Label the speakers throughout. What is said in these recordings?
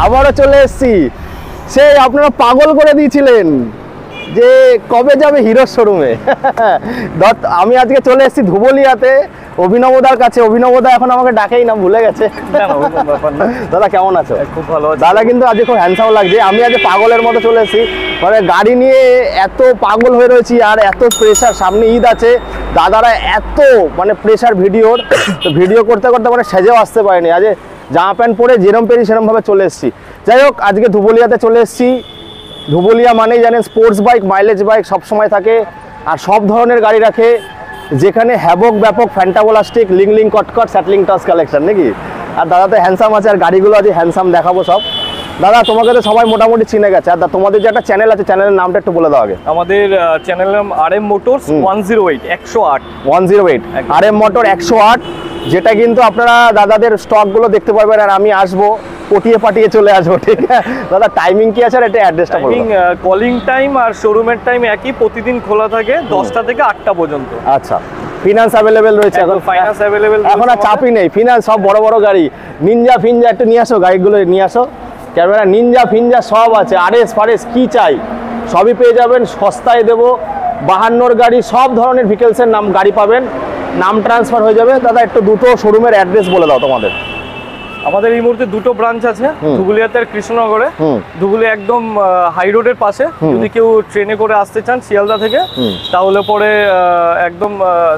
Speaker 1: আবারও চলে এসেছি। সেই আপনারা পাগল করে দিয়েছিলেন যে কবে যাবে হিরোর শোরুমে। আমি আজকে চলে এসেছি ধুবুলিয়াতে অভিনবদার কাছে। অভিনবদা এখন আমাকে ডাকেই না, ভুলে গেছে। দাদা কেমন আছো?
Speaker 2: খুব ভালো।
Speaker 1: দাদা কিন্তু আজকে খুব হ্যান্ডসাম লাগছে। আমি আজকে পাগলের মতো চলে এসেছি, মানে গাড়ি নিয়ে এত পাগল হয়ে রয়েছি আর এত প্রেশার, সামনে ঈদ আছে। দাদারা এত মানে প্রেশার ভিডিওর, তো ভিডিও করতে করতে মানে সেজেও আসতে পারেনি। আজ জামা প্যান্ট পরে যেরম পেরি সেরমভাবে চলে এসেছি। যাই হোক, আজকে ধুবুলিয়াতে চলে এসেছি। ধুবুলিয়া মানেই জানেন স্পোর্টস বাইক, মাইলেজ বাইক সবসময় থাকে আর সব ধরনের গাড়ি রাখে, যেখানে হ্যাভক ব্যাপক ফ্যান্টাবোলাস্টিক লিং কটকট স্যাটলিং টস কালেকশন নাকি। আর দাদা তো হ্যান্ডসাম আছে, আর গাড়িগুলো আজ হ্যান্ডসাম দেখাবো সব। দাদা তোমাকে তো সবাই মোটামুটি চিনে গেছে। আর তোমাদের যে একটা চ্যানেল আছে, চ্যানেলের নামটা একটু বলে দাও আগে।
Speaker 2: আমাদের চ্যানেলের নাম RM মোটরস 108
Speaker 1: 108 RM মোটর 108, যেটা কিন্তু আপনারা দাদাদের স্টকগুলো দেখতে পারবেন। আর আমি আসবো পটিয়ে পাটিয়ে চলে আসবো, ঠিক আছে দাদা? টাইমিং কি আছে আর এটা অ্যাড্রেসটা বলুন।
Speaker 2: কলিং টাইম আর শোরুমের টাইম একই, প্রতিদিন খোলা থাকে 10টা থেকে 8টা পর্যন্ত।
Speaker 1: আচ্ছা, ফিনান্স অ্যাভেলেবেল রয়েছে এখন?
Speaker 2: ফাইন্যান্স অ্যাভেলেবেল
Speaker 1: এখন আর চাপই নেই, ফিনান্স সব বড় বড় গাড়ি। নিনজা ফিনজা একটু নিয়ে আসো, গাড়িগুলো নিয়ে আসো। ক্যামেরা নিনজা ফিনজা সব আছে, RS ফারেস কি চাই সবই পেয়ে যাবেন, সস্তায় দেবো। 52 গাড়ি, সব ধরনের ভেহিকেলসের নাম গাড়ি পাবেন, নাম ট্রান্সফার হয়ে যাবে। দাদা একটু দুটো শোরুমের অ্যাড্রেস বলে দাও তোমাদের।
Speaker 2: আমাদের এই মুহূর্তে দুটো ব্রাঞ্চ আছে, ধুবুলিয়াতে আর কৃষ্ণনগরে। ধুবুলিয়া একদম হাই রোডের পাশে। যদি কেউ ট্রেনে করে আসতে চান শিয়ালদা থেকে, তাহলে পরে একদম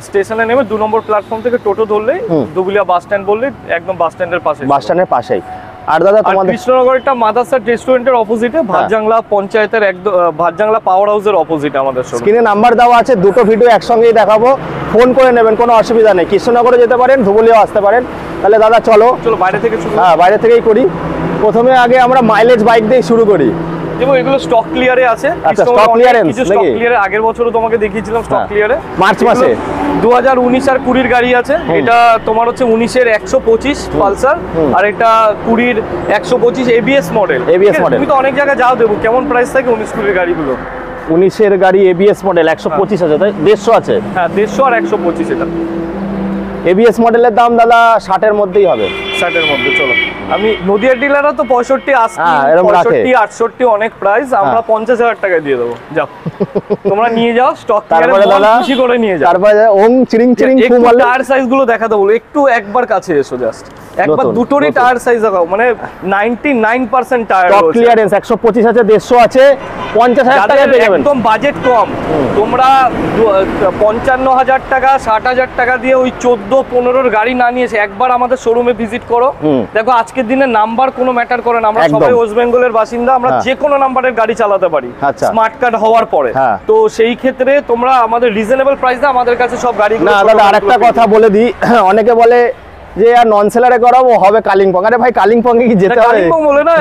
Speaker 2: স্টেশনে নেমে 2 নম্বর প্ল্যাটফর্ম থেকে টোটো ধরলেই ধুবুলিয়া বাস স্ট্যান্ড বললেই একদম বাস স্ট্যান্ডের পাশে,
Speaker 1: বাস স্ট্যান্ডের পাশেই। আর দাদা তোমাদের
Speaker 2: কৃষ্ণনগরটা মাদারসাট রেস্টুরেন্টের অপোজিটে, ভাতজাংলা পঞ্চায়েতের একদম ভাতজাংলা পাওয়ার হাউসের অপোজিটে আমাদের শোরুম।
Speaker 1: স্ক্রিনে নাম্বার দেওয়া আছে, দুটো ভিডিও একসঙ্গেই দেখাবো, ফোন করে নেবেন, কোনো অসুবিধা নেই। কৃষ্ণনগরে যেতে পারেন, ধুবুলিয়াও আসতে পারেন। তাহলে দাদা চলো
Speaker 2: বাইরে থেকে শুরু।
Speaker 1: হ্যাঁ, বাইরে থেকেই করি। প্রথমে আগে আমরা মাইলেজ বাইক দিয়ে শুরু করি।
Speaker 2: এবং এগুলো স্টক ক্লিয়ারে আছে।
Speaker 1: আচ্ছা, স্টক ক্লিয়ারেন্স
Speaker 2: কিছু স্টক ক্লিয়ারে আগের বছরও তোমাকে দেখিয়েছিলাম স্টক ক্লিয়ারে।
Speaker 1: মার্চ মাসে
Speaker 2: 2019 আর 20 গাড়ি আছে। এটা তোমার হচ্ছে 19 এর 125 পালসার, আর এটা 20 125 ABS মডেল। তুমি তো অনেক জায়গায় যাও, দেবো কেমন প্রাইস থাকে 19-20 গাড়িগুলো।
Speaker 1: 19 এর গাড়ি ABS মডেল 125 আছে, তাই 150 আছে।
Speaker 2: হ্যাঁ, 150 আর 125 এটা।
Speaker 1: ABS মডেলের দাম দাদা 60 এর মধ্যেই হবে।
Speaker 2: 60 এর মধ্যে। চলো, আমি নদিয়ার ডিলাররা তো 65 আস্কিং, 65 68 অনেক প্রাইস, আমরা 50,000 টাকায় দিয়ে দেবো। যাও তোমরা নিয়ে যাও স্টক ক্লিয়ারে, খুশি করে নিয়ে যাও।
Speaker 1: তারপরে ওং চিরিং চিরিং ফুমালে
Speaker 2: টায়ার সাইজ গুলো দেখাতে বলো একটু, একবার কাছে এসো, জাস্ট একবার দুটোরই টায়ার সাইজ দেখাও। মানে 99% টায়ার
Speaker 1: স্টক ক্লিয়ারেন্স 125 আছে, 150 আছে, 50,000 টাকায় পেয়ে যাবেন।
Speaker 2: একদম বাজেট কম, তোমরা 55,000 টাকা 60,000 টাকা দিয়ে ওই 14-15 গাড়ি না নিয়েছে, একবার আমাদের শোরুমে ভিজিট করো। দেখো আজকের দিনে নাম্বার কোনো ম্যাটার করে না, আমরা সবাই ওয়েস্ট বেঙ্গলের বাসিন্দা, আমরা যে কোনো নাম্বারের গাড়ি চালাতে পারি স্মার্ট কার্ড হওয়ার পরে। তো সেই ক্ষেত্রে তোমরা আমাদের রিজনেবল প্রাইসে আমাদের কাছে সব গাড়িগুলো।
Speaker 1: না দাদা আরেকটা কথা বলে দিই, অনেকে বলে যে আর নন সেলারে করাবো, হবে কালিম্পং। আরে ভাই কালিম্পং এ কি যেতে হবে?
Speaker 2: কালিম্পং বলে না,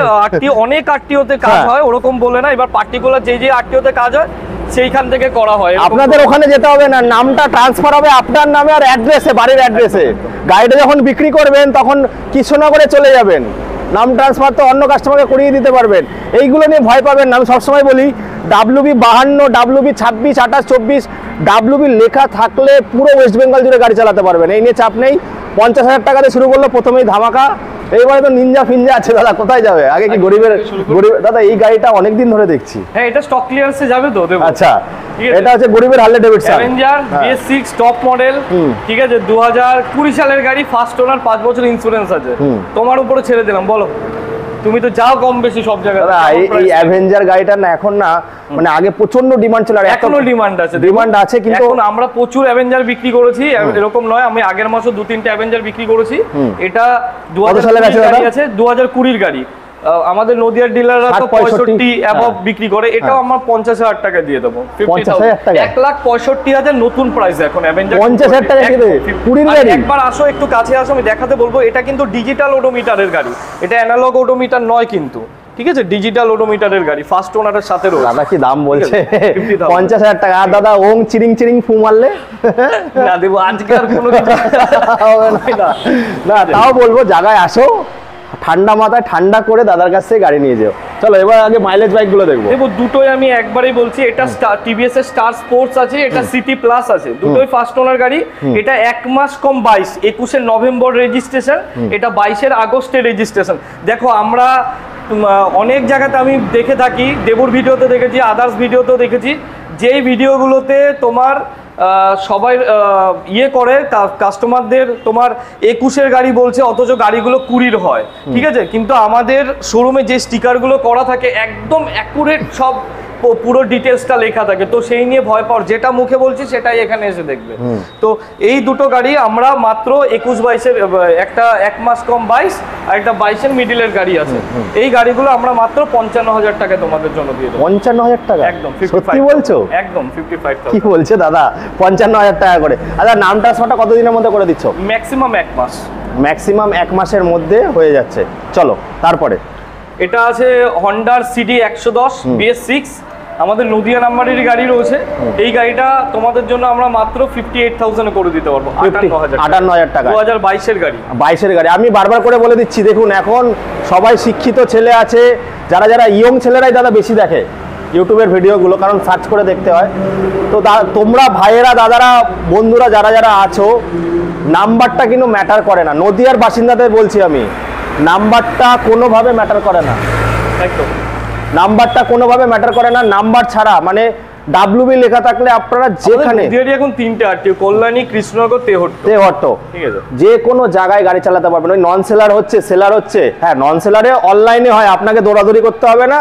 Speaker 2: অনেক আরটিওতে কাজ হয়, ওরকম বলে না। এবার পার্টিকুলার যে আরটিওতে কাজ হয় সেইখান থেকে করা হয়।
Speaker 1: আপনাদের ওখানে যেতে হবে না, নামটা ট্রান্সফার হবে আপনার নামে আর অ্যাড্রেসে, বাড়ির অ্যাড্রেসে। গাড়িটা যখন বিক্রি করবেন তখন কৃষ্ণনগরে চলে যাবেন, নাম ট্রান্সফার তো অন্য কাস্টমারকে করিয়ে দিতে পারবেন। এইগুলো নিয়ে ভয় পাবেন না। আমি সবসময় বলি WB 52, WB 26, 28, 24 WB লেখা থাকলে পুরো ওয়েস্ট বেঙ্গল জুড়ে গাড়ি চালাতে পারবেন, এই নিয়ে চাপ নেই। 50,000 টাকা দিয়ে শুরু করলো প্রথমেই ধামাকা। এইবারে তো নিনজা ফিনজা আছে দাদা, কোথায় যাবে? আগে কি গরিব দাদা এই গাড়িটা অনেকদিন ধরে দেখছি।
Speaker 2: হ্যাঁ, এটা স্টক ক্লিয়ারেন্সে যাবে তো দেবো।
Speaker 1: আচ্ছা, এটা হচ্ছে গরিবের Harley Davidson
Speaker 2: Avenger BS6 top model, ঠিক আছে? 2020 সালের গাড়ি, ফার্স্ট ওনার, 5 বছর ইন্স্যুরেন্স আছে। তোমার উপরে ছেড়ে দিলাম, বলো তুমি তো যাও কম বেশি সব জায়গায়।
Speaker 1: এই অ্যাভেঞ্জার গাড়িটা না এখন না, মানে আগে প্রচন্ড ডিমান্ড ছিল, আর
Speaker 2: এখনো ডিমান্ড আছে, কিন্তু এখন আমরা প্রচুর অ্যাভেঞ্জার বিক্রি করেছি। এরকম নয়, আমি আগের মাসে 2-3টে অ্যাভেঞ্জার বিক্রি করেছি। এটা 2000 সালের গাড়ি আছে, 2020 গাড়ি। আমাদের নদিয়ার ডিলাররা তো 65 অ্যাবভ বিক্রি করে, এটাও আমরা 50,000 টাকা দিয়ে দেবো। 1,65,000 নতুন প্রাইস এখন অ্যাভেঞ্জার।
Speaker 1: 50,000 টাকা দিয়ে 20 গাড়ি।
Speaker 2: একবার আসো, একটু কাছে আসো, আমি দেখাতে বলবো। এটা কিন্তু ডিজিটাল ওডোমিটারের গাড়ি, এটা অ্যানালগ ওডোমিটার নয় কিন্তু, ঠিক আছে? ডিজিটাল ওডোমিটারের গাড়ি, ফার্স্ট ওনারের সাথে রয়েছে।
Speaker 1: দাদা কি দাম বলছে? 50,000 টাকা। আর দাদা ওং চিরিং চিরিং ফু মারলে
Speaker 2: না দেবো আজকে আর কোনো কিছু
Speaker 1: না, তাও বলবো জায়গায় আসো, ঠান্ডা মাথায় ঠান্ডা করে দাদার কাছ থেকে গাড়ি নিয়ে যাও। চলো এবার আগে মাইলেজ বাইকগুলো দেখবো।
Speaker 2: দেখো দুটোই আমি একবারই বলছি, এটা টিভিএস এর স্টার স্পোর্টস আছে, এটা সিটি প্লাস আছে, দুটোই ফার্স্ট ওনার গাড়ি। এটা 1 মাস কম 22, 21 নভেম্বর রেজিস্ট্রেশন, এটা 22 আগস্টে রেজিস্ট্রেশন। দেখো আমরা অনেক জায়গাতে আমি দেখে থাকি, দেবুর ভিডিওতে দেখেছি, আদার্স ভিডিওতেও দেখেছি, যেই ভিডিওগুলোতে তোমার সবাই ইয়ে করে কাস্টমারদের তোমার 21-এর গাড়ি বলছে, অথচ গাড়িগুলো 20-র হয়, ঠিক আছে? কিন্তু আমাদের শোরুমে যে স্টিকারগুলো করা থাকে একদম অ্যাকুরেট, সব পুরো ডিটেলসটা লেখা থাকে, তো সেই নিয়ে ভয় পাওয়ার, যেটা মুখে বলছি সেটাই এখানে এসে দেখবে। তো এই দুটো গাড়ি আমরা মাত্র 21-22-এর, একটা 1 মাস কম 22 আর একটা 22-এর মিডিলের গাড়ি আছে, এই গাড়িগুলো আমরা মাত্র 55,000 টাকায় তোমাদের জন্য দিয়ে দেবো।
Speaker 1: 55,000 টাকা?
Speaker 2: একদম।
Speaker 1: সত্যি বলছো?
Speaker 2: একদম 55,000।
Speaker 1: কি বলছে দাদা, 55,000 টাকা করে? আচ্ছা, নাম ট্রান্সফারটা কতদিনের মধ্যে করে দিচ্ছ?
Speaker 2: ম্যাক্সিমাম 1 মাস।
Speaker 1: ম্যাক্সিমাম 1 মাসের মধ্যে হয়ে যাচ্ছে। চলো তারপরে।
Speaker 2: এটা আছে হন্ডার সিডি 110 BS6, আমাদের নদিয়া নাম্বারেরই গাড়ি রয়েছে। এই গাড়িটা তোমাদের জন্য আমরা মাত্র 58,000 করে দিতে পারবো।
Speaker 1: 58,000 টাকা।
Speaker 2: 2022-এর গাড়ি।
Speaker 1: 22-এর গাড়ি। আমি বারবার করে বলে দিচ্ছি, দেখুন এখন সবাই শিক্ষিত ছেলে আছে, যারা যারা ইয়ং ছেলেরাই দাদা বেশি দেখে ইউটিউবের ভিডিওগুলো, কারণ সার্চ করে দেখতে হয়। তো তোমরা ভাইয়েরা, দাদারা, বন্ধুরা যারা যারা আছো, নাম্বারটা কিন্তু ম্যাটার করে না। নদিয়ার বাসিন্দাদের বলছি আমি, নাম্বারটা কোনোভাবে ম্যাটার করে না।
Speaker 2: একদম
Speaker 1: নাম্বারটা কোনোভাবে ম্যাটার করে না। নাম্বার ছাড়া মানে WB লেখা থাকলে আপনারা যেখানে,
Speaker 2: এখন 3টে আরটিও, কল্যাণী, কৃষ্ণনগর, তেহট্ট, ঠিক আছে,
Speaker 1: যে কোনো জায়গায় গাড়ি চালাতে পারবেন। ওই নন সেলার হচ্ছে, সেলার হচ্ছে, হ্যাঁ নন সেলারে অনলাইনে হয়, আপনাকে দৌড়াদৌড়ি করতে হবে না,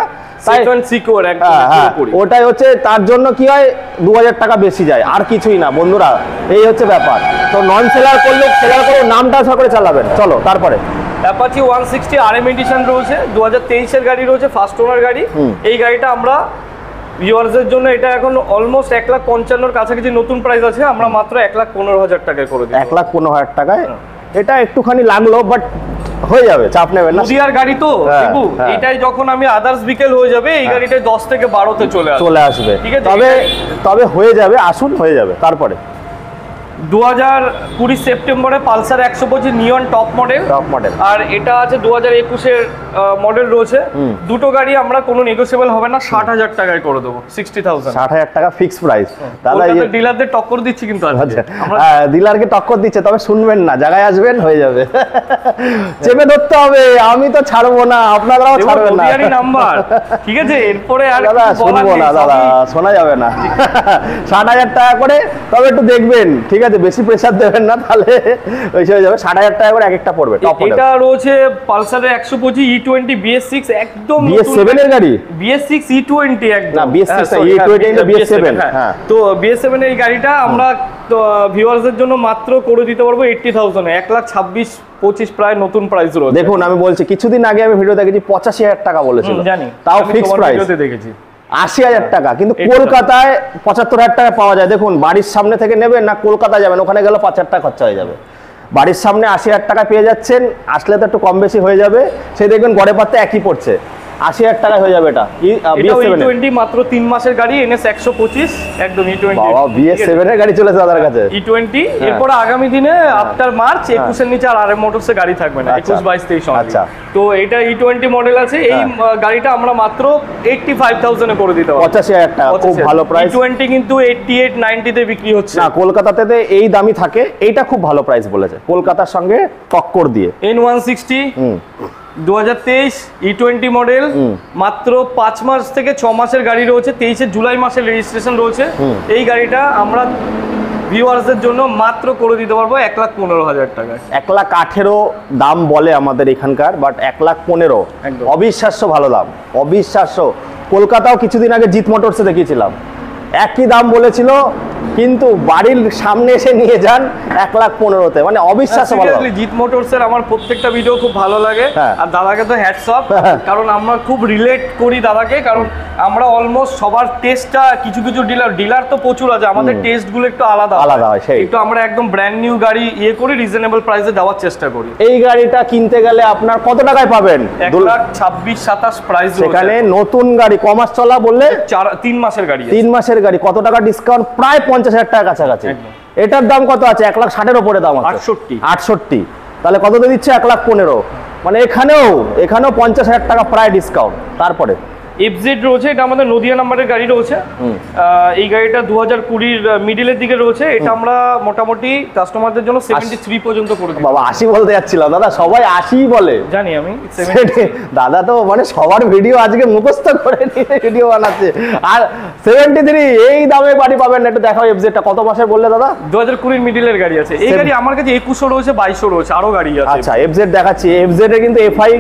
Speaker 1: ওটাই হচ্ছে। তার জন্য কি হয়, 2,000 টাকা বেশি যায়, আর কিছুই না বন্ধুরা, এই হচ্ছে ব্যাপার। তো নন সেলার করলে সেলার করে নামটা করে চালাবেন। চলো তারপরে।
Speaker 2: অ্যাপাচি 160 RM এডিশন রয়েছে, 2023-এর গাড়ি রয়েছে, ফার্স্ট ওনার গাড়ি। এই গাড়িটা আমরা ভিউয়ার্সদের জন্য, এটা এখন অলমোস্ট 1,55,000 কাছাকাছি নতুন প্রাইস আছে, আমরা মাত্র 1,15,000 টাকায় করে দিই।
Speaker 1: 1,15,000 টাকায় এটা একটুখানি লাগলো, বাট হয়ে যাবে, চাপ নেবেন না।
Speaker 2: নদিয়ার গাড়ি তো দেখো, এটাই যখন আমি আদার্স বিকেল হয়ে যাবে, এই গাড়িটাই 10 থেকে 12-তে চলে আসবে, ঠিক আছে?
Speaker 1: তবে হয়ে যাবে, আসুন হয়ে যাবে। তারপরে
Speaker 2: 2020 সেপ্টেম্বরে পালসার 125 নিয়ন টপ মডেল, আর এটা আছে 2021-এর মডেল রয়েছে। দুটো গাড়ি আমরা কোনো নেগোসিয়েবল হবে না, 60,000 টাকায় করে দেবো। 60,000
Speaker 1: 60,000 টাকা ফিক্স প্রাইস। দাদা
Speaker 2: ডিলারদের টক্কর দিচ্ছি কিন্তু,
Speaker 1: ডিলারকে টক্কর দিচ্ছে, তবে শুনবেন না, জায়গায় আসবেন হয়ে যাবে। চেপে ধরতে হবে, আমি তো ছাড়বো না, আপনারাও ছাড়বেন না।
Speaker 2: নাম্বার ঠিক আছে, এরপরে আর
Speaker 1: দাদা শুনবো না, দাদা শোনা যাবে না। 60,000 টাকা করে, তবে একটু দেখবেন, ঠিক আছে, বেশি প্রেসার দেবেন না, তাহলে ওই হয়ে যাবে। 60,000 টাকা করে এক একটা পড়বে।
Speaker 2: এটা রয়েছে পালসারের 125 E20 BS6, একদম
Speaker 1: BS7 এর গাড়ি।
Speaker 2: BS6 E20 একদম
Speaker 1: না, BS6 E20 এটা BS7। হ্যাঁ,
Speaker 2: তো BS7 এর গাড়িটা আমরা ভিউয়ারদের জন্য মাত্র করে দিতে পারবো 80,000 এ, 1,26,25 প্রায় নতুন প্রাইস রয়েছে।
Speaker 1: দেখুন, আমি বলছি কিছুদিন আগে আমি ভিডিও দেখেছি 85,000 টাকা বলেছিল,
Speaker 2: জানি,
Speaker 1: তাও ফিক্স প্রাইস
Speaker 2: দেখেছি
Speaker 1: 80,000 টাকা। কিন্তু কলকাতায় 75,000 টাকা পাওয়া যায়। দেখুন, বাড়ির সামনে থেকে নেবেন না কলকাতা যাবেন, ওখানে গেলে 5,000 টাকা খরচা হয়ে যাবে। বাড়ির সামনে 80,000 টাকা পেয়ে যাচ্ছেন, আসলে তো একটু কম বেশি হয়ে যাবে। সেই দেখবেন গড়ে পাতে একই পড়ছে, 80,000 টাকা হয়ে যাবে। এটা
Speaker 2: E20 মাত্র 3 মাসের গাড়ি, NS 125 একদম E20।
Speaker 1: বাবা, BS7 এর গাড়ি চলেছে তাদের কাছে,
Speaker 2: E20। এরপর আগামী দিনে আফটার মার্চ 21-এর নিচে আর RM মোটরস এর গাড়ি থাকবে না, 21, 22, 23। আচ্ছা, তো এটা E20 মডেল আছে। এই গাড়িটা আমরা মাত্র 85,000 এ করে দিতে পারবো।
Speaker 1: 85,000 টাকা, খুব ভালো প্রাইস।
Speaker 2: E20 কিন্তু 88, 90 তে বিক্রি হচ্ছে
Speaker 1: না, কলকাতাতে এই দামই থাকে। এইটা খুব ভালো প্রাইস বলেছে, কলকাতার সঙ্গে টক্কর দিয়ে।
Speaker 2: N160 2023 E20 মডেল, মাত্র 5 মাস থেকে 6 মাসের গাড়ি রয়েছে, 23 জুলাই মাসের রেজিস্ট্রেশন রয়েছে। এই গাড়িটা আমরা ভিউয়ারদের জন্য মাত্র করে দিতে পারবো 1,15,000 টাকায়।
Speaker 1: 1,18,000 দাম বলে আমাদের এখানকার, বাট 1,15,000 অবিশ্বাস্য ভালো দাম, অবিশ্বাস্য। কলকাতাও কিছুদিন আগে জিৎ মোটরসে দেখিয়েছিলাম, একই দাম বলেছিল, কিন্তু বাড়ির সামনে এসে নিয়ে যান 1,15,000-তে, মানে অবিশ্বাস্য ভালো।
Speaker 2: জিৎ মোটরসের আমার প্রত্যেকটা ভিডিও খুব ভালো লাগে, আর দাদাকে তো হ্যাটস অফ, কারণ আমরা খুব রিলেট করি দাদাকে, কারণ আমরা অলমোস্ট সবার টেস্টটা, কিছু কিছু ডিলার তো প্রচুর আছে, আমাদের টেস্টগুলো একটু আলাদা হয়, একটু আমরা একদম ব্র্যান্ড নিউ গাড়ি করি, রিজনেবল প্রাইসে দেওয়ার চেষ্টা করি।
Speaker 1: এই গাড়িটা কিনতে গেলে আপনার কত টাকায় পাবেন?
Speaker 2: 1,26,27 প্রাইস।
Speaker 1: সেখানে নতুন গাড়ি, কমাস চলা বললে
Speaker 2: 3 মাসের গাড়ি,
Speaker 1: 3 মাসের গাড়ি, কত টাকা ডিসকাউন্ট? প্রায় 50,000 টাকা কাছাকাছি। এটার দাম কত আছে? 1,60,000 উপরে দাম আছে, 68। তাহলে কত দিয়ে দিচ্ছে? 1,15,000। মানে এখানেও 50,000 টাকা প্রায় ডিসকাউন্ট। তারপরে
Speaker 2: এফজেড রয়েছে, এটা আমাদের নদিয়া নাম্বারের গাড়ি রয়েছে। এই গাড়িটা 2020 মিডিলের দিকে রয়েছে। এটা আমরা মোটামুটি কাস্টমারদের জন্য 73 পর্যন্ত করে দিই।
Speaker 1: বাবা 80 বলতে যাচ্ছিলাম দাদা, সবাই 80 বলে।
Speaker 2: জানি আমি
Speaker 1: দাদা তো মানে সবার ভিডিও আজকে মুখস্থ করে নিয়ে ভিডিও বানাচ্ছে। আর 73 এই দামে বাড়ি পাবেন না, একটু দেখাও এফজেডটা কত মাসের বললে দাদা?
Speaker 2: 2020 মিডিলের গাড়ি আছে। এই গাড়ি আমার কাছে 2100 রয়েছে, 2200 রয়েছে, আরো গাড়ি আছে।
Speaker 1: আচ্ছা এফজেড দেখাচ্ছি। এফজেড এ কিন্তু এফআই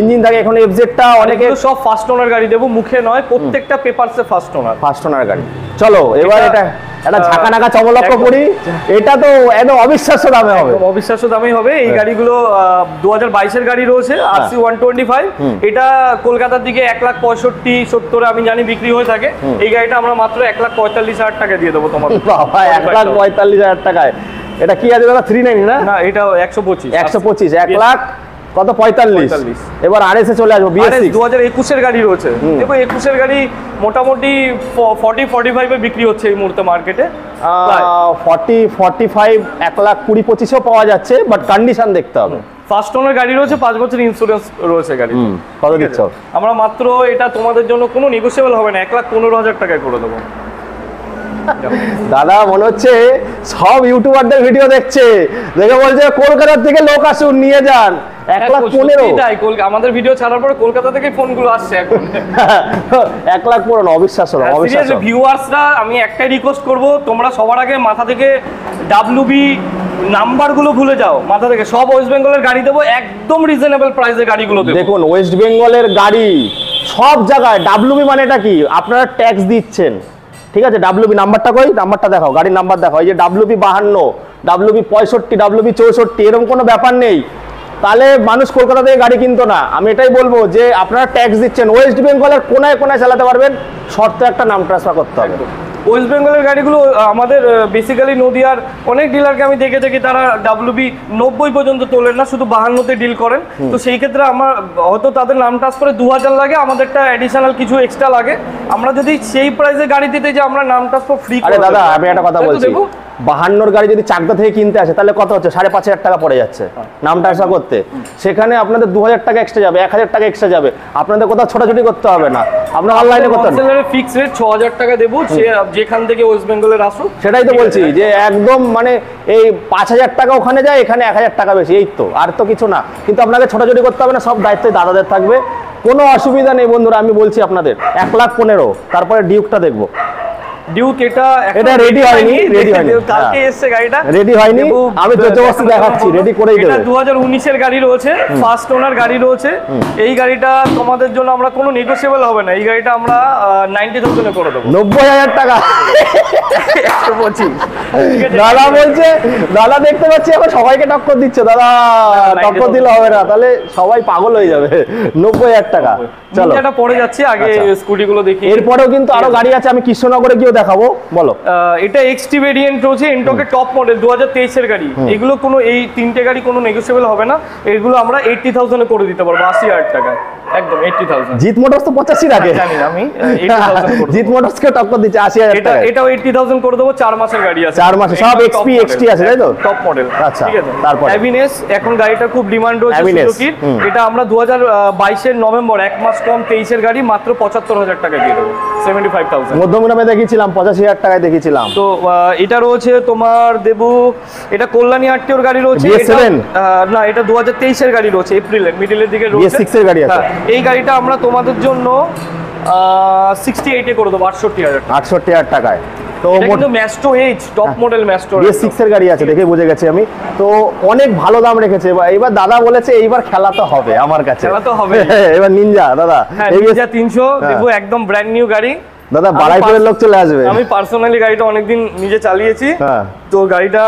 Speaker 1: ইঞ্জিন থাকে। এখন এফজেডটা অনেকে
Speaker 2: সব ফার্স্ট ওনার গাড়ি দেবো, মুখে নয়, প্রত্যেকটা পেপারসে ফার্স্ট ওনার
Speaker 1: গাড়ি। চলো এবার এটা একটা ঝাঁকানাকা চমলক্ষ করি। এটা তো একদম অবিশ্বাস্য দামে হবে,
Speaker 2: অবিশ্বাস্য দামেই হবে। এই গাড়িগুলো 2022 এর গাড়ি রয়েছে, RC 125। এটা কলকাতার দিকে 1,65,70 আমি জানি বিক্রি হয়ে থাকে। এই গাড়িটা আমরা মাত্র 1,45,000 টাকা দিয়ে দেবো তোমার।
Speaker 1: বাবা 1,45,000 টাকায় এটা কি আছে দাদা? 390 না?
Speaker 2: না এটা 125
Speaker 1: 1 লাখ কত 45। এবার আরএস এ চলে আসবো। BS6
Speaker 2: 2021 এর গাড়ি রয়েছে। দেখো 21 এর গাড়ি মোটামুটি 40-45 এ বিক্রি হচ্ছে এই মুহূর্তে মার্কেটে।
Speaker 1: 40-45 1,20,25 পাওয়া যাচ্ছে, বাট কন্ডিশন দেখতে হবে।
Speaker 2: ফার্স্ট ওনার গাড়ি রয়েছে, 5 বছর ইন্স্যুরেন্স রয়েছে গাড়ি।
Speaker 1: কত দিচ্ছ?
Speaker 2: আমরা মাত্র এটা তোমাদের জন্য কোনো নেগোশিয়েবল হবে না, 1,15,000 টাকায় করে দেবো।
Speaker 1: দাদা মনে হচ্ছে সব ইউটিউবারদের ভিডিও দেখছে, দেখে বলছে কলকাতার থেকে লোক আসুন নিয়ে যান। 1,15,000
Speaker 2: আমাদের ভিডিও ছাড়ার পরে কলকাতা থেকে ফোনগুলো আসছে এখন।
Speaker 1: 1,15,000 অবিশ্বাস্য।
Speaker 2: ভিউয়ার্সরা আমি একটাই রিকোয়েস্ট করব, তোমরা সবার আগে মাথা থেকে WB নাম্বারগুলো ভুলে যাও, মাথা থেকে সব ওয়েস্ট বেঙ্গলের গাড়ি দেবো, একদম রিজনেবল প্রাইসে গাড়িগুলো দেবো।
Speaker 1: দেখুন ওয়েস্ট বেঙ্গলের গাড়ি সব জায়গায়। WB মানেটা কি? আপনারা ট্যাক্স দিচ্ছেন, ঠিক আছে? WB নাম্বারটা কই? নাম্বারটা দেখাও, গাড়ির নাম্বার দেখাও। এই যে WB 52, WB 65, WB 64, এরকম কোনো ব্যাপার নেই। তাহলে মানুষ কলকাতা থেকে গাড়ি কিনতো না। আমি এটাই বলবো যে আপনারা ট্যাক্স দিচ্ছেন, ওয়েস্ট বেঙ্গলের কোনায় কোনায় চালাতে পারবেন, শর্ত একটা নাম ট্রান্সফার করতে হবে।
Speaker 2: ওয়েস্ট বেঙ্গলের গাড়িগুলো আমাদের বেসিক্যালি নদিয়ার অনেক ডিলারকে আমি দেখে থাকি, তারা WB 90 পর্যন্ত তোলেন না, শুধু 52-তে ডিল করেন। তো সেই ক্ষেত্রে আমার হয়তো তাদের নাম ট্রান্সফারে 2000 লাগে, আমাদেরটা অ্যাডিশনাল কিছু এক্সট্রা লাগে। আমরা যদি সেই প্রাইসে গাড়ি দিতে যে আমরা নাম ট্রান্সফার ফ্রি।
Speaker 1: আরে দাদা আমি একটা কথা বলছি, 52 গাড়ি যদি চাকদা থেকে কিনতে আসে তাহলে কত হচ্ছে? 5,500 টাকা পড়ে যাচ্ছে নাম ট্রান্সফার করতে। সেখানে আপনাদের 2000 টাকা এক্সট্রা যাবে, 1000 টাকা এক্সট্রা যাবে। আপনাদের কোথাও ছোটাছুটি করতে হবে না, আপনার অনলাইনে করতে হবে।
Speaker 2: ফিক্স রেট 6000 টাকা দেবো, সে যেখান থেকে ওয়েস্ট বেঙ্গলের আসুক।
Speaker 1: সেটাই তো বলছি যে একদম মানে এই 5,000 টাকা ওখানে যায়, এখানে 1000 টাকা বেশি, এই তো, আর তো কিছু না। কিন্তু আপনাকে ছোটাছুটি করতে হবে না, সব দায়িত্ব দাদাদের থাকবে, কোনো অসুবিধা নেই বন্ধুরা। আমি বলছি আপনাদের 1,15,000। তারপরে ডিউকটা দেখবো।
Speaker 2: ডিউক এটা
Speaker 1: রেডি হয়নি,
Speaker 2: কালকে এসেছে গাড়িটা,
Speaker 1: রেডি হয়নি। আমি জোরজবস্তি দেখাচ্ছি, রেডি করেই দেব।
Speaker 2: এটা 2019 এর গাড়ি রয়েছে, ফার্স্ট ওনার গাড়ি রয়েছে। এই গাড়িটা তোমাদের জন্য আমরা কোনো নেগোশিয়েবল হবে না, এই গাড়িটা আমরা 90,000 এ করে দেবো।
Speaker 1: 90,000 টাকা
Speaker 2: 125।
Speaker 1: দাদা বলছে, দাদা দেখতে পাচ্ছি এখন সবাইকে টক্কর দিচ্ছে। দাদা টক্কর দিলে হবে না, তাহলে সবাই পাগল হয়ে যাবে। 90,000 টাকা। চলো
Speaker 2: এটা পরে যাচ্ছি, আগে স্কুটিগুলো দেখি।
Speaker 1: এরপরেও কিন্তু আরো গাড়ি আছে, আমি কৃষ্ণনগরে গিয়ে দেখাবো। বলো।
Speaker 2: এটা এক্সটি ভেরিয়েন্ট রয়েছে, এনটকের টপ মডেল 2023 এর গাড়ি। এগুলো কোনো এই তিনটে গাড়ি কোনো নেগোশিয়েবল হবে না, এগুলো আমরা 80,000 এ করে দিতে পারবো, 80,000 টাকায় একদম 80,000।
Speaker 1: জিত মোটরস তো 85 রাখে,
Speaker 2: জানি আমি 80,000 করে
Speaker 1: জিত মোটরস কে টক্কর দিচ্ছে 80,000 টাকা।
Speaker 2: এটাও 80,000 করে দেবো, 4 মাসের গাড়ি আছে,
Speaker 1: 4 মাসে সব XP XT আছে তাই তো?
Speaker 2: Top model.
Speaker 1: আচ্ছা
Speaker 2: ঠিক আছে।
Speaker 1: তারপর
Speaker 2: অ্যাভিনেস এখন গাড়িটা খুব ডিমান্ড রয়েছে সুজুকির। এটা আমরা 2022 এর নভেম্বর, 1 মাস কম 23 এর গাড়ি মাত্র 75,000 টাকা দিয়ে দেবো, 75,000।
Speaker 1: মধ্যমগ্রামে দেখিয়েছিলাম 85,000 টাকায় দেখিয়েছিলাম।
Speaker 2: তো এটা রয়েছে তোমার দেবু, এটা কল্যাণী আরটিওর গাড়ি রয়েছে। না এটা 2023 এর গাড়ি রয়েছে, এপ্রিলের মিডলের দিকে রয়েছে।
Speaker 1: BS6 এর গাড়ি আছে।
Speaker 2: এই গাড়িটা আমরা তোমাদের জন্য 68 এ করে দেবো,
Speaker 1: 68,000 টাকায়। তো
Speaker 2: কিন্তু ম্যাস্টো এইচ টপ মডেল ম্যাস্টো
Speaker 1: BS6 এর গাড়ি আছে, দেখে বুঝে গেছি আমি। তো অনেক ভালো দাম রেখেছে। এবার দাদা বলেছে এইবার খেলা তো হবে আমার কাছে,
Speaker 2: খেলা তো হবে।
Speaker 1: এবার নিনজা দাদা,
Speaker 2: নিনজা 300 দেখো, একদম ব্র্যান্ড নিউ গাড়ি
Speaker 1: দাদা, বারাইপুরের লোক চলে আসবে।
Speaker 2: আমি পার্সোনালি গাড়িটা অনেকদিন নিজে চালিয়েছি, তো গাড়িটা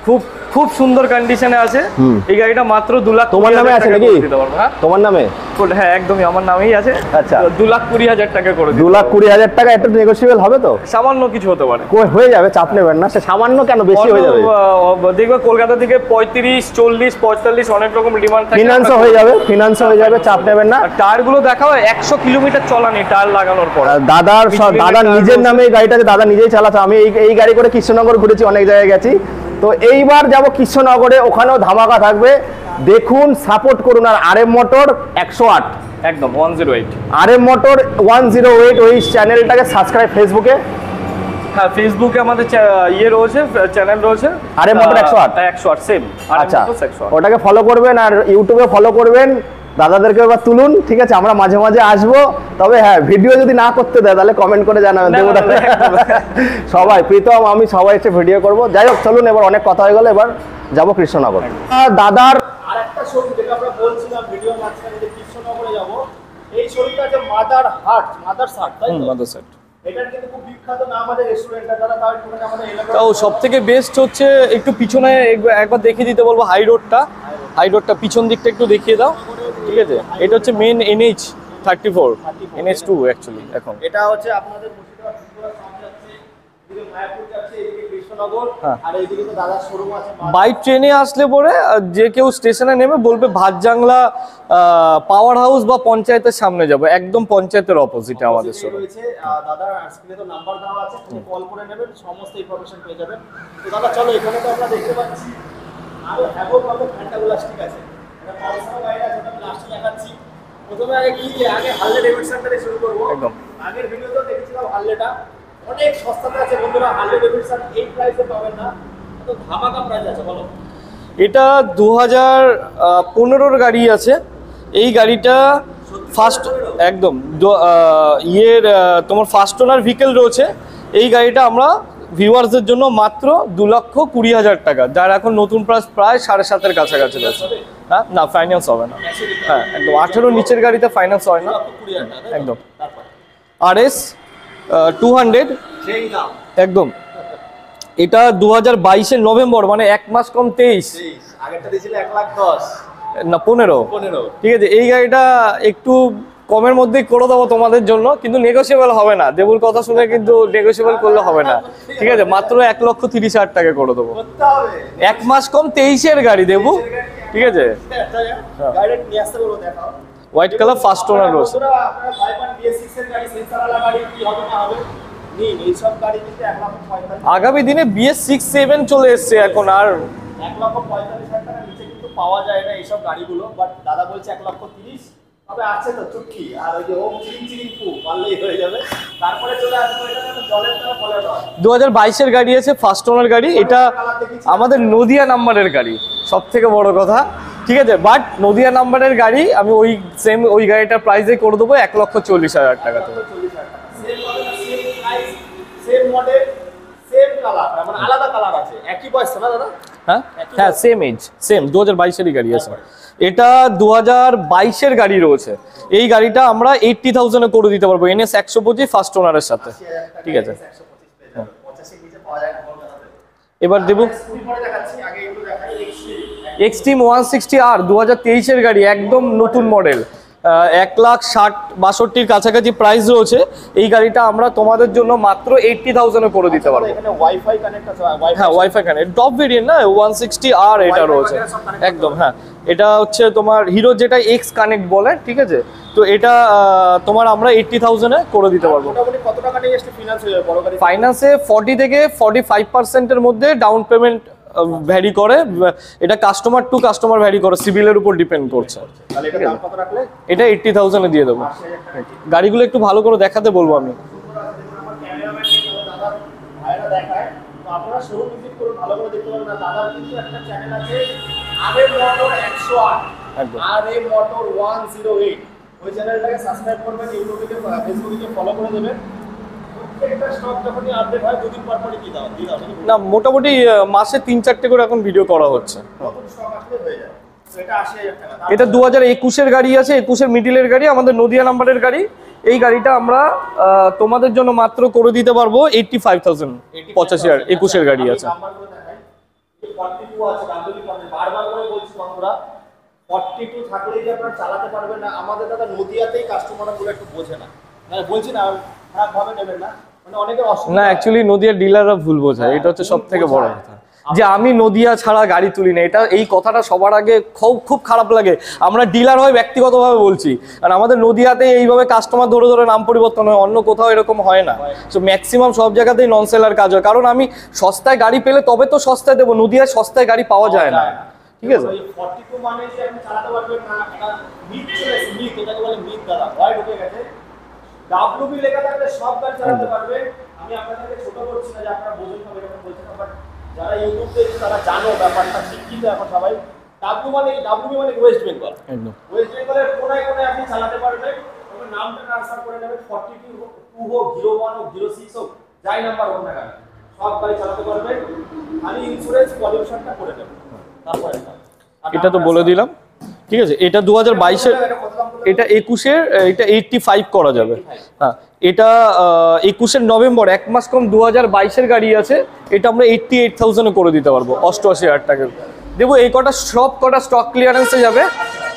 Speaker 2: খুব খুব সুন্দর কন্ডিশনে আছে। এই গাড়িটা মাত্র 2 লাখ।
Speaker 1: তোমার নামে আছে নাকি? তোমার নামে?
Speaker 2: হ্যাঁ একদমই আমার নামেই আছে।
Speaker 1: আচ্ছা
Speaker 2: 2,20,000 টাকা করে।
Speaker 1: 2,20,000 টাকা একটু নেগোশিয়েবল হবে তো?
Speaker 2: সামান্য কিছু হতে পারে,
Speaker 1: হয়ে যাবে, চাপ নেবেন না। সে সামান্য কেন, বেশি হয়ে যাবে।
Speaker 2: দেখবে কলকাতা থেকে 35, 40, 45 অনেক রকম ডিমান্ড থাকে।
Speaker 1: ফিনান্স হয়ে যাবে, ফিনান্স হয়ে যাবে, চাপ নেবেন না।
Speaker 2: টায়ার গুলো দেখাও, 100 কিলোমিটার চলা নেই টায়ার লাগানোর পর।
Speaker 1: দাদা নিজের নামে এই গাড়িটাকে দাদা নিজেই চালাতো। আমি এই গাড়ি করে কৃষ্ণনগর ঘুরেছি, অনেক জায়গায় গেছি। তো এইবার যাব কৃষ্ণনগরে, ওখানেও ধামাকা থাকবে। দেখুন, সাপোর্ট করুন। আর RM মোটর 108
Speaker 2: একদম 108।
Speaker 1: RM মোটর 108 ওই চ্যানেলটাকে সাবস্ক্রাইব ফেসবুকে।
Speaker 2: হ্যাঁ, ফেসবুকে আমাদের ইয়ে রয়েছে, চ্যানেল রয়েছে
Speaker 1: RM মোটর 108
Speaker 2: 108 সেম।
Speaker 1: আচ্ছা, ওটাকে ফলো করবেন আর ইউটিউবে ফলো করবেন। দাদাদেরকে এবার তুলুন, ঠিক আছে? আমরা মাঝে মাঝে আসবো, তবে হ্যাঁ ভিডিও যদি না করতে দেয় তাহলে কমেন্ট করে জানাবেন। সবাই প্রীতম আমি সবাই এসে ভিডিও করব। যাই হোক, চলুন এবার অনেক কথা হয়ে গেল, এবার যাবো কৃষ্ণনগর। দাদার
Speaker 3: আরেকটা শোরুম যেটা আমরা বলছিলাম ভিডিওর মাঝখানে যে কৃষ্ণনগরে যাব, এই শোরুমটা আছে মাদার হাট, মাদার হাট, তাই তো?
Speaker 2: মাদার হাট।
Speaker 3: এটার কিন্তু খুব বিখ্যাত নাম আমাদের রেস্টুরেন্টটা, দাদা তাও একটু আমাদের এলাকা।
Speaker 2: তাও সবথেকে বেস্ট হচ্ছে একটু পিছনে একবার দেখিয়ে দিতে বলবো, হাই রোডটা পিছন দিকটা একটু দেখিয়ে দাও, ঠিক আছে? এটা হচ্ছে মেন NH 34, NH2 অ্যাকচুয়ালি এখন।
Speaker 3: এটা হচ্ছে আপনাদের মুর্শিদাবাদ সামনে যাচ্ছে, এদিকে মায়াপুর যাচ্ছে, এদিকে কৃষ্ণনগর,
Speaker 2: হ্যাঁ।
Speaker 3: আর এইদিকে তো দাদার শোরুম আছে।
Speaker 2: বাই ট্রেনে আসলে পরে যে কেউ স্টেশনে নেমে বলবে ভাতজাংলা পাওয়ার হাউস বা পঞ্চায়েতের সামনে যাবো, একদম পঞ্চায়েতের অপোজিটে আমাদের শোরুম।
Speaker 3: রয়েছে দাদার স্ক্রিনে তো নাম্বার দেওয়া আছে, আপনি কল করে নেবেন, সমস্ত ইনফরমেশন পেয়ে যাবেন। তো দাদা চলো, এখানে তো আমরা দেখতে পাচ্ছি আরো হ্যাভো পাবো, ফ্যান্টাগুলাস্টিক আছে, এটা পালসার গাড়ি আছে, ওটা আমি লাস্টে দেখাচ্ছি। প্রথমে আগে কি আগে হার্লে ডেভিডসন থেকে শুরু করব।
Speaker 2: একদম।
Speaker 3: আগের ভিডিওতেও দেখেছিলাম হার্লেটা অনেক সস্তাতে আছে বন্ধুরা, হার্লে ডেভিডসন এই প্রাইসে পাবেন না, তো ধামাকা প্রাইস আছে। বলো।
Speaker 2: এটা 2015 গাড়ি আছে। এই গাড়িটা ফার্স্ট একদম তোমার ফার্স্ট ওনার ভেহিকেল রয়েছে। এই গাড়িটা আমরা ভিউয়ার্সদের জন্য মাত্র 2,20,000 টাকা, যার এখন নতুন প্রাইস প্রায় 7.5-এর কাছাকাছি রয়েছে। হ্যাঁ, না ফাইন্যান্স হবে না। হ্যাঁ, একদম 18 নিচের গাড়িতে ফাইন্যান্স হয় না, একদম। RS 200
Speaker 3: সেই দাম
Speaker 2: একদম। এটা 2022-এর নভেম্বর, মানে 1 মাস কম 23,
Speaker 3: আগেরটা দিয়েছিল 1,10,000
Speaker 2: না 15। ঠিক আছে, এই গাড়িটা একটু কমের মধ্যেই করে দেবো তোমাদের জন্য, কিন্তু নেগোসিয়েবল হবে না। দেবুর কথা শুনে কিন্তু নেগোসিয়েবল করলে হবে না, ঠিক আছে? মাত্র 1,30,000 টাকা করে দেবো।
Speaker 3: করতে হবে।
Speaker 2: 1 মাস কম 23-এর গাড়ি দেবো, ঠিক আছে?
Speaker 3: গাড়ি নিয়ে আসতে বলবো, দেখাও।
Speaker 2: হোয়াইট কালার ফার্স্ট ওনার রয়েছে।
Speaker 3: বন্ধুরা, আপনারা ভাইপান BS6 এর গাড়ি, সেন্সারওয়ালা গাড়ি কি হবে না হবে নিন, এই সব গাড়ি কিন্তু 1,45,000
Speaker 2: আগামী দিনে BS6, 7 চলে এসছে এখন, আর
Speaker 3: 1,45,000 টাকার নিচে কিন্তু পাওয়া যায় না এইসব গাড়িগুলো। বাট দাদা বলছে 1,30,000, তবে আছে তো চুটকি, আর ওই যে ওম চিরিং চিরিং পু পারলেই হয়ে যাবে। তারপরে চলে আসবো এটা জলের তলা বলে নয়,
Speaker 2: 2022-এর গাড়ি আছে, ফার্স্ট ওনার গাড়ি। এটা আমাদের নদিয়া নাম্বারের গাড়ি, সব থেকে বড় কথা, ঠিক আছে? বাট নদিয়া নাম্বারের গাড়ি আমি ওই গাড়িটার প্রাইসে করে দেবো 1,40,000 টাকাতে।
Speaker 3: 40,000 টাকা। সেম হবে না, same price, same model, same colour, মানে আলাদা কালার আছে, একই বয়স না দাদা?
Speaker 2: হ্যাঁ হ্যাঁ, সেম এজ, সেম 2022-এরই গাড়ি আছে। এটা 2022-এর গাড়ি রয়েছে। এই গাড়িটা আমরা 80,000-এ করে দিতে পারবো, NS 125 ফার্স্ট ওনারের সাথে, ঠিক আছে?
Speaker 3: 125 নিচে পাওয়া যায় না কলকাতাতে।
Speaker 2: এবার দেবো
Speaker 3: স্কুটি পরে দেখাচ্ছি, আগে এগুলো দেখাই।
Speaker 2: Xtreme 160R 2023-এর গাড়ি, একদম নতুন মডেল, 1,60,62,000-এর কাছাকাছি প্রাইস রয়েছে। এই গাড়িটা আমরা তোমাদের জন্য মাত্র 80,000-এ করে দিতে পারবো।
Speaker 3: এখানে ওয়াইফাই কানেক্ট আছে,
Speaker 2: হ্যাঁ, ওয়াইফাই কানেক্ট, টপ ভেরিয়েন্ট না, 160R এটা রয়েছে একদম। হ্যাঁ, এটা হচ্ছে তোমার হিরো যেটা এক্স কানেক্ট বলে, ঠিক আছে? তো এটা তোমার আমরা 80,000-এ করে দিতে পারবো।
Speaker 3: মোটামুটি কত টাকা নিয়ে আসলে ফিনান্স হয়ে যাবে বড় গাড়ি?
Speaker 2: ফাইন্যান্সে 40 থেকে 45%-এর মধ্যে ডাউন পেমেন্ট ভ্যারি করে। এটা কাস্টমার টু কাস্টমার ভ্যারি করে, সিভিলের উপর ডিপেন্ড করছে।
Speaker 3: তাহলে এটা দাম কত রাখলে?
Speaker 2: এটা 80,000-এ দিয়ে দেবো। গাড়িগুলো একটু ভালো করে দেখাতে বলবো আমি।
Speaker 3: আমার ক্যামেরাম্যান দাদা ভাইরা দেখায়, তো আপনারা শোরুম ভিজিট করুন, ভালো করে দেখতে পারবেন। দাদার কিন্তু একটা চ্যানেল আছে, RM মোটর 108,
Speaker 2: একদম।
Speaker 3: RM মোটর 108, ওই চ্যানেলটাকে সাবস্ক্রাইব করবেন, ইউটিউবে ফেসবুকে ফলো করে দেবেন। প্রত্যেকটা স্টক যখনই আপডেট হয় 2 দিন পর পরই দিয়ে দাও নাকি?
Speaker 2: না, মোটামুটি মাসে 3-4টে করে এখন ভিডিও করা হচ্ছে।
Speaker 3: নতুন স্টক আসলে হয়ে যায়। তো এটা 80,000 টাকা।
Speaker 2: এটা 2021-এর গাড়ি আছে, 21-এর মিডিলের গাড়ি, আমাদের নদিয়া নাম্বারের গাড়ি। এই গাড়িটা আমরা তোমাদের জন্য মাত্র করে দিতে পারবো 85,000, 85,000 21-এর গাড়ি আছে।
Speaker 3: নাম্বারগুলো দেখাই। এই 42 আছে, বারবার করে বলছি বন্ধুরা, 42 থাকলেই যে আপনারা চালাতে পারবেন না। আমাদের দাদা নদিয়াতেই কাস্টমারগুলো একটু বোঝে না, মানে বলছি না খারাপ ভাবে নেবেন না, মানে অনেকের অসুবিধা।
Speaker 2: না, অ্যাকচুয়ালি নদিয়ার ডিলাররা ভুল বোঝায়, এটা হচ্ছে সব থেকে বড় কথা, যে আমি নদিয়া ছাড়া গাড়ি তুলি না। এই কথাটা সবার আগে খুব খারাপ লাগে। আমরা ডিলার হয়ে ব্যক্তিগতভাবে বলছি, আর আমাদের নদিয়াতে এইভাবে কাস্টমার ধরে ধরে নাম পরিবর্তন হয়, অন্য কোথাও এরকম হয় না। সো ম্যাক্সিমাম সব জায়গাতেই নন সেলার কাজ হয়, কারণ আমি সস্তায় গাড়ি পেলে তবে তো সস্তায় দেবো। নদিয়ায় সস্তায় গাড়ি পাওয়া যায় না,
Speaker 1: ঠিক আছে।
Speaker 3: 42 মানে যে আপনি চালাতে পারবেন না, এটা মিথ চলে এসেছে, মিথ, এটাকে বলে মিথ দাদা, ভয় ঢুকে গেছে। WB লেখা থাকলে সব গাড়ি চালাতে পারবে। আমি আপনাদেরকে ছোট করছি না যে আপনারা বুঝুন না, এরকম বলছি না, বাট যারা ইউটিউব দেখছে তারা জানো ব্যাপারটা, শিক্ষিত এখন সবাই। WB মানে ওয়েস্ট বেঙ্গল,
Speaker 1: একদম
Speaker 3: ওয়েস্ট বেঙ্গলের কোনায় কোনায় আপনি চালাতে পারবেন। তবে নামটা ট্রান্সফার করে নেবেন, 42 হোক, 01 হোক, 06 হোক, যাই নাম্বার হোক না কেন, সব গাড়ি চালাতে পারবেন। খালি ইন্স্যুরেন্স পলিউশনটা করে নেবেন, তারপরে
Speaker 2: এটা তো বলে দিলাম, ঠিক আছে। এটা 2022-এর, এটা 21-এর, এটা 85 করা যাবে। হ্যাঁ, এটা 21-এর নভেম্বর, 1 মাস কম 2022-এর গাড়ি আছে, এটা আমরা 88,000-এ করে দিতে পারবো, 88,000 টাকা দেবো। এই কটা সব কটা স্টক ক্লিয়ারেন্সে যাবে,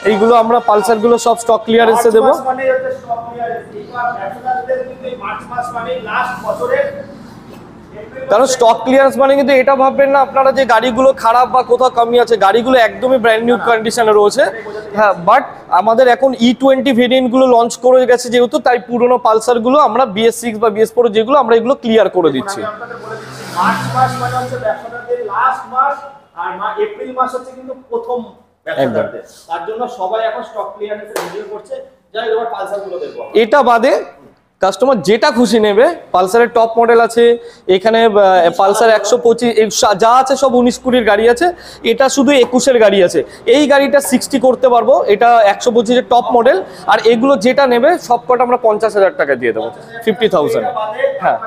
Speaker 2: এইগুলো আমরা পালসারগুলো সব স্টক ক্লিয়ারেন্সে দেবো।
Speaker 3: মানে হচ্ছে স্টক ক্লিয়ারেন্স, এইবার ব্যবসাদারদের কিন্তু মার্চ মাস মানে লাস্ট বছরের,
Speaker 2: কারণ স্টক ক্লিয়ারেন্স মানে কিন্তু এটা ভাববেন না আপনারা যে গাড়িগুলো খারাপ বা কোথাও কমি আছে, গাড়িগুলো একদমই ব্র্যান্ড নিউ কন্ডিশনে রয়েছে। হ্যাঁ, বাট আমাদের এখন E20 ভেরিয়েন্টগুলো লঞ্চ করে গেছে যেহেতু, তাই পুরনো পালসারগুলো আমরা BS6 বা BS4 যেগুলো আমরা এগুলো ক্লিয়ার করে দিচ্ছি।
Speaker 3: আমি আপনাদের বলে দিচ্ছি, মার্চ মাস মানে হচ্ছে ব্যবসাদারদের লাস্ট মাস, আর এপ্রিল মাস হচ্ছে কিন্তু প্রথম ব্যবসাদারদের। তার জন্য সবাই এখন স্টক ক্লিয়ারেন্সের ভিডিও করছে। যাই এবার পালসারগুলো দেখবো।
Speaker 2: এটা বাদে কাস্টমার যেটা খুশি নেবে, পালসারের টপ মডেল আছে এখানে, পালসার 125 যা আছে সব 19-20-এর গাড়ি আছে, এটা শুধু 21-এর গাড়ি আছে। এই গাড়িটা 60 করতে পারবো, এটা 125-এর টপ মডেল। আর এগুলো যেটা নেবে সব কটা আমরা 50,000 টাকা দিয়ে দেবো, 50,000। হ্যাঁ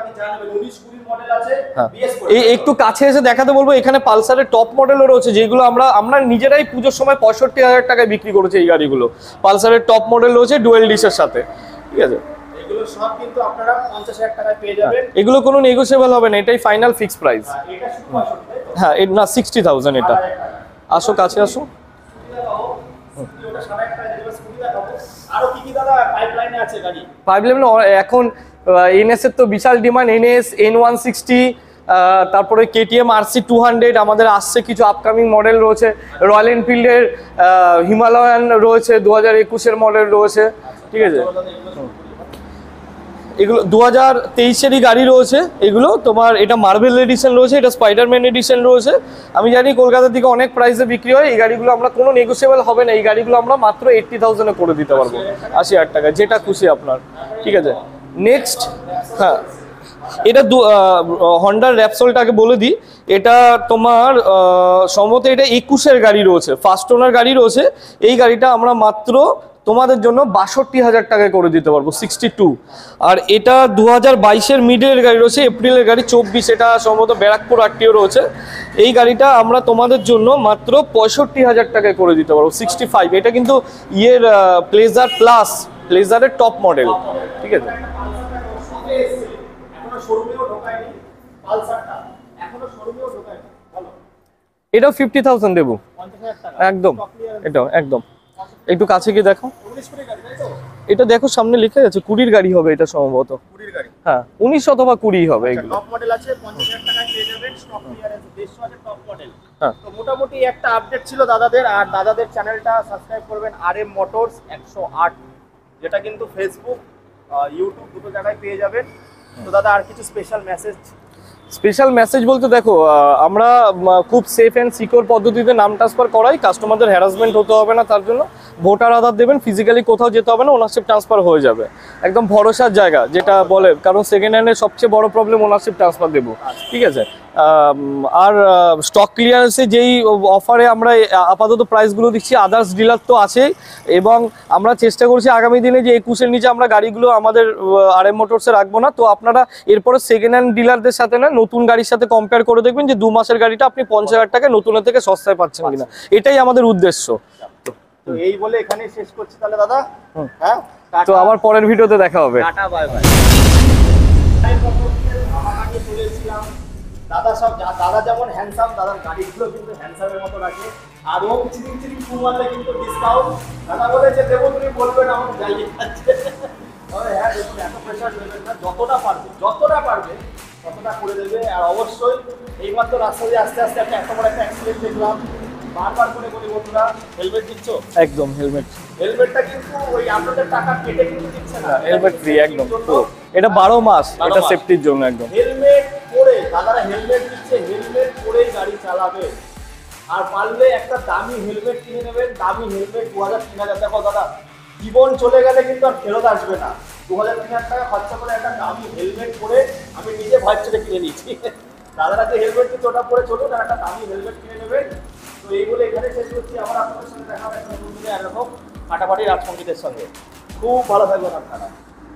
Speaker 2: হ্যাঁ, এই একটু কাছে এসে দেখাতে বলবো, এখানে পালসারের টপ মডেলও রয়েছে যেগুলো আমরা নিজেরাই পুজোর সময় 65,000 টাকায় বিক্রি করেছি। এই গাড়িগুলো পালসারের টপ মডেল রয়েছে ডুয়েল ডিশের সাথে, ঠিক আছে।
Speaker 3: এগুলো সব কিন্তু আপনারা 50,000 টাকায় পেয়ে যাবেন।
Speaker 2: এগুলো কোনো নেগোশিয়েবল হবে না, এটাই ফাইনাল ফিক্স প্রাইস।
Speaker 3: এটা শুধু 65, তাই তো?
Speaker 2: হ্যাঁ, না 60,000 এটা। আসো কাছে আসো।
Speaker 3: ওটা সারা একটা যেগুলো স্কুটি দেখাবো। আরো কি কি দাদা পাইপলাইনে আছে গাড়ি?
Speaker 2: পাইপলাইন এখন NS এর তো বিশাল ডিমান্ড, NS N160, তারপরে KTM RC200 আমাদের আসছে, কিছু আপকামিং মডেল রয়েছে, রয়্যাল এনফিল্ডের হিমালয়ান রয়েছে, 2021-এর মডেল রয়েছে, ঠিক আছে। এগুলো 2023-এরই গাড়ি রয়েছে। এগুলো তোমার, এটা মার্বেল এডিশন রয়েছে, এটা স্পাইডারম্যান এডিশন রয়েছে। আমি জানি কলকাতার দিকে অনেক প্রাইসে বিক্রি হয়, এই গাড়িগুলো আমরা কোনো নেগোশিয়েবল হবে না, এই গাড়িগুলো আমরা মাত্র 80,000-এ করে দিতে পারবো, 80,000 টাকা, যেটা খুশি আপনার, ঠিক আছে। নেক্সট, হ্যাঁ, এটা হন্ডার র্যাপসলটাকে বলে দিই, এটা তোমার সম্ভবত এটা 21-এর গাড়ি রয়েছে, ফার্স্ট ওনার গাড়ি রয়েছে। এই গাড়িটা আমরা মাত্র তোমাদের জন্য 62,000 টাকায় করে দিতে পারবো, 62। আর এটা 2022-এর মিডলের গাড়ি রয়েছে, এপ্রিলের গাড়ি 24, এটা সম্ভবত ব্যারাকপুর RTO রয়েছে। এই গাড়িটা আমরা তোমাদের জন্য মাত্র 65,000 টাকায় করে দিতে পারবো, 65। এটা কিন্তু ইয়ের প্লেজার প্লাস, প্লেজারের টপ মডেল, ঠিক আছে।
Speaker 3: এখনো শোরুমেও ঢোকায়নি পালসারটা, এখনো শোরুমেও ঢোকায়নি। ভালো,
Speaker 2: এটাও 50,000 দেবো,
Speaker 3: 50,000 টাকা
Speaker 2: একদম। এটাও একদম, একটু কাছে গিয়ে দেখো,
Speaker 3: 19 কোটি গাড়ি, তাই তো?
Speaker 2: এটা দেখো সামনে লেখা আছে 20-এর গাড়ি হবে এটা সম্ভবত।
Speaker 3: 20 গাড়ি,
Speaker 2: হ্যাঁ, 19 অথবা 20 হবে এগুলো।
Speaker 3: টপ মডেল আছে, 50,000 টাকায় পেয়ে যাবেন। স্টক ক্লিয়ারেন্স 150 আছে টপ মডেল।
Speaker 2: হ্যাঁ।
Speaker 3: তো মোটামুটি একটা আপডেট ছিল দাদাদের। আর দাদাদের চ্যানেলটা সাবস্ক্রাইব করবেন, RM মোটরস 108, যেটা কিন্তু ফেসবুক, ইউটিউব দুটো জায়গায় পেয়ে যাবেন। তো দাদা আর কিছু স্পেশাল মেসেজ?
Speaker 2: স্পেশাল মেসেজ বলতে দেখো, আমরা খুব সেফ অ্যান্ড সিকিউর পদ্ধতিতে নাম ট্রান্সফার করাই, কাস্টমারদের হ্যারাসমেন্ট হতে হবে না, তার জন্য ভোটার আধার দেবেন, ফিজিক্যালি কোথাও যেতে হবে না, ওনারশিপ ট্রান্সফার হয়ে যাবে, একদম ভরসার জায়গা যেটা বলে। কারণ সেকেন্ড হ্যান্ডের সবচেয়ে বড় প্রবলেম ওনারশিপ ট্রান্সফার দেবো, ঠিক আছে। আর স্টক ক্লিয়ারেন্সে যেই অফারে আমরা আপাতত প্রাইসগুলো দিচ্ছি, আদার্স ডিলার তো আছেই, এবং আমরা চেষ্টা করছি আগামী দিনে যে 21-এর নিচে আমরা গাড়িগুলো আমাদের RM মোটরসে রাখবো না। তো আপনারা এরপরে সেকেন্ড হ্যান্ড ডিলারদের সাথে না, নতুন গাড়ির সাথে কম্পেয়ার করে দেখবেন যে 2 মাসের গাড়িটা আপনি 50,000 টাকায় নতুনের থেকে সস্তায় পাচ্ছেন কিনা, এটাই আমাদের উদ্দেশ্য।
Speaker 3: তো এই বলে এখানে শেষ করছি তাহলে দাদা। হ্যাঁ,
Speaker 2: তো আবার পরের ভিডিওতে দেখা হবে।
Speaker 3: Tata, bye bye. চলে এসেছিলাম। দাদা যেমন হ্যান্ডসাম, দাদার গাড়িগুলো কিন্তু হ্যান্ডসামের মতো রাখে। আর ও চিরিং চিরিং কুমারলে কিন্তু ডিসকাউন্ট দাদা বলেছে দেবো, তুমি বলবেন আমার জায়গা আছে। হ্যাঁ, দেখুন এত প্রেশার নেবেন না, যতটা পারবে ততটা করে দেবে। আর অবশ্যই এইমাত্র রাস্তা দিয়ে আস্তে আস্তে এত বড় একটা অ্যাক্সিডেন্ট দেখলাম। বারবার করে বলি বন্ধুরা, হেলমেট দিচ্ছ?
Speaker 2: একদম
Speaker 3: হেলমেটটা কিন্তু ওই আপনাদের টাকা কেটে কিন্তু দিচ্ছে না,
Speaker 2: হেলমেট ফ্রি একদম। এটা 12 মাস, এটা সেফটির জন্য একদম।
Speaker 3: হেলমেট পরে দাদারা হেলমেট দিচ্ছে, হেলমেট পরেই গাড়ি চালাবে। আর পারলে একটা দামি হেলমেট কিনে নেবেন। দামি হেলমেট 2000-3000, দেখো দাদা জীবন চলে গেলে কিন্তু আর ফেরত আসবে না। 2000-3000 টাকা খরচা করে একটা দামি হেলমেট পরে আমি নিজে ভয় ছেড়ে কিনে নিয়েছি। দাদারা যে হেলমেট কিন্তু ওটা পরে চলুন, আর একটা দামি হেলমেট কিনে নেবেন। তো এইগুলো এখানে শেষ করছি, আবার আপনাদের সঙ্গে দেখা হবে একটা নতুন দিনে এরকম ফাটাফাটি রাজসঙ্গীতের সঙ্গে। খুব ভালো থাকবেন আপনারা।